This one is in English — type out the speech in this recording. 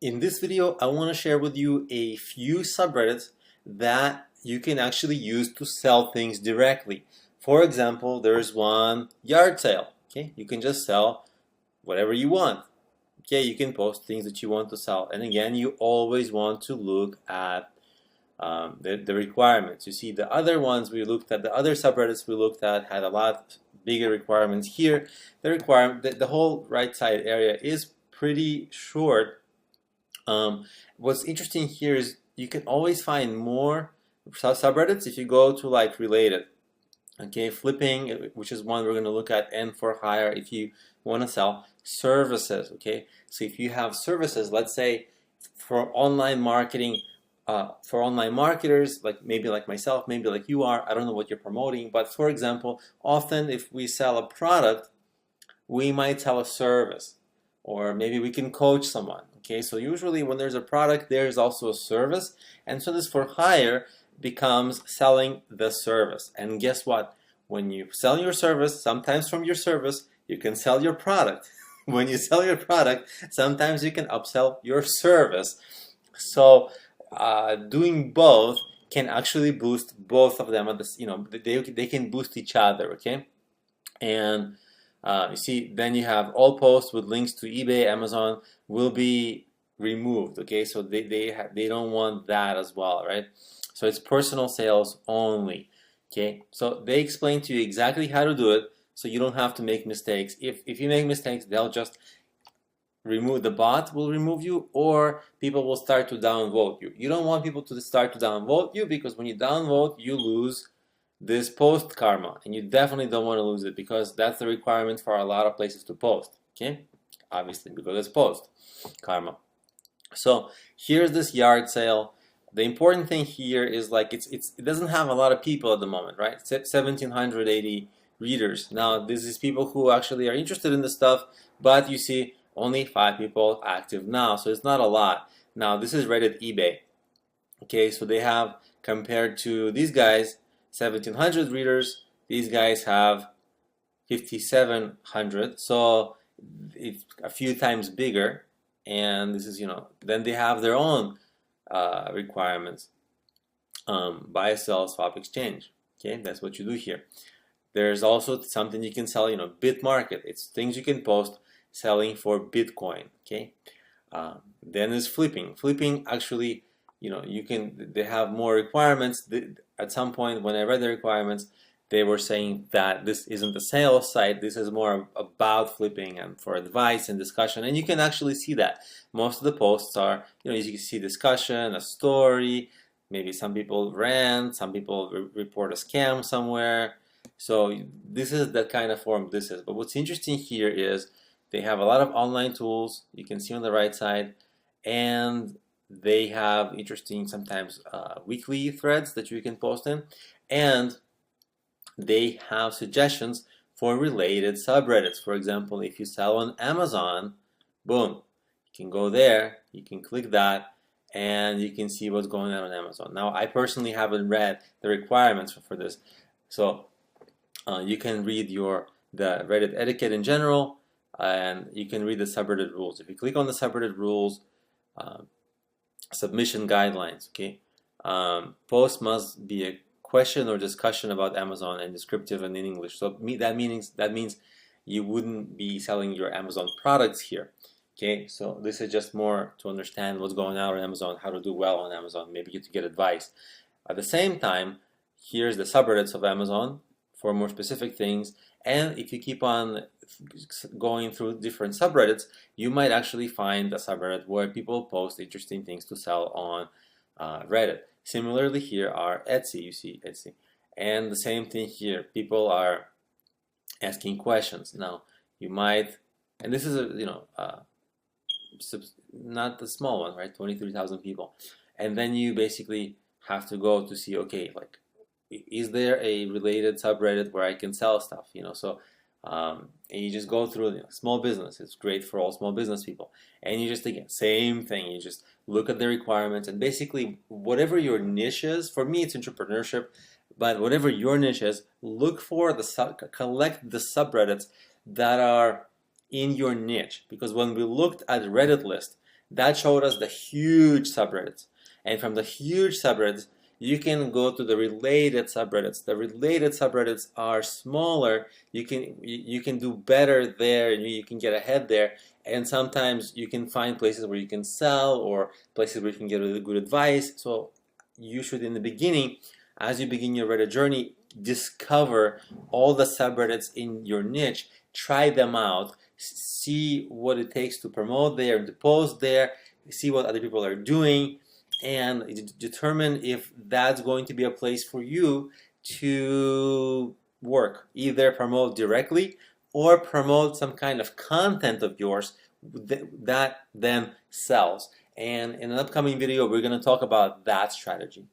In this video, I want to share with you a few subreddits that you can actually use to sell things directly. For example, there's one yard sale. Okay, you can just sell whatever you want. Okay, you can post things that you want to sell. And again, you always want to look at the requirements. You see, the other ones we looked at, the other subreddits we looked at had a lot bigger requirements. Here, the whole right side area is pretty short. What's interesting here is you can always find more subreddits if you go to like related. Okay, flipping, which is one we're going to look at, and for hire if you want to sell services. Okay, so if you have services, let's say for online marketing, for online marketers, maybe like myself, maybe like you are, I don't know what you're promoting, but for example, often if we sell a product, we might sell a service, or maybe we can coach someone. Okay, so usually when there's a product, there's also a service, and so this for hire becomes selling the service. And guess what? When you sell your service, sometimes from your service, you can sell your product. When you sell your product, sometimes you can upsell your service. So doing both can actually boost both of them at this, they can boost each other, okay? And you see, then you have all posts with links to eBay, Amazon will be removed. Okay, so they don't want that as well, right? So it's personal sales only. Okay, so they explain to you exactly how to do it, so you don't have to make mistakes. If you make mistakes, they'll just remove, the bot will remove you, or people will start to downvote you. You don't want people to start to downvote you, because when you downvote, you lose this post karma, and you definitely don't want to lose it, because that's the requirement for a lot of places to post. Okay, obviously because it's post karma. So here's this yard sale. The important thing here is it doesn't have a lot of people at the moment, right? 1,780 readers. Now this is people who actually are interested in this stuff, but you see only 5 people active now, so it's not a lot. Now this is Reddit eBay. Okay, so they have, compared to these guys, 1,700 readers. These guys have 5,700, so it's a few times bigger. And this is, then they have their own requirements. Buy, sell, swap, exchange. Okay, that's what you do here. There's also something you can sell, BitMarket. It's things you can post selling for Bitcoin. Okay, then there's flipping. Flipping actually, they have more requirements. At some point when I read the requirements, they were saying that this isn't a sales site, this is more about flipping and for advice and discussion. And you can actually see that. Most of the posts are, you can see discussion, a story, maybe some people rant, some people report a scam somewhere. So this is the kind of form this is. But what's interesting here is they have a lot of online tools, you can see on the right side, and they have interesting, sometimes weekly threads that you can post in, and they have suggestions for related subreddits. For example, if you sell on Amazon, boom, you can go there, you can click that, and you can see what's going on Amazon. Now, I personally haven't read the requirements for this, so you can read the Reddit etiquette in general, and you can read the subreddit rules. If you click on the subreddit rules, submission guidelines, okay, post must be a question or discussion about Amazon and descriptive and in English. So that means you wouldn't be selling your Amazon products here. Okay, so this is just more to understand what's going on Amazon, how to do well on Amazon, maybe to get advice. At the same time, here's the subreddits of Amazon for more specific things. And if you keep on going through different subreddits, you might actually find a subreddit where people post interesting things to sell on Reddit. Similarly, here are Etsy. You see Etsy, and the same thing here. People are asking questions. Now you might, and this is not the small one, right? 23,000 people, and then you basically have to go to see, okay, is there a related subreddit where I can sell stuff? And you just go through small business. It's great for all small business people. And you just, again, same thing. You just look at the requirements, and basically whatever your niche is, for me it's entrepreneurship, but whatever your niche is, look for collect the subreddits that are in your niche. Because when we looked at Reddit list, That showed us the huge subreddits. And from the huge subreddits, you can go to the related subreddits. The related subreddits are smaller. You can do better there, and you can get ahead there. And sometimes you can find places where you can sell, or places where you can get really good advice. So you should, in the beginning, as you begin your Reddit journey, discover all the subreddits in your niche, try them out, see what it takes to promote there and to post there, see what other people are doing, and determine if that's going to be a place for you to work. Either promote directly or promote some kind of content of yours that then sells. And in an upcoming video, we're going to talk about that strategy.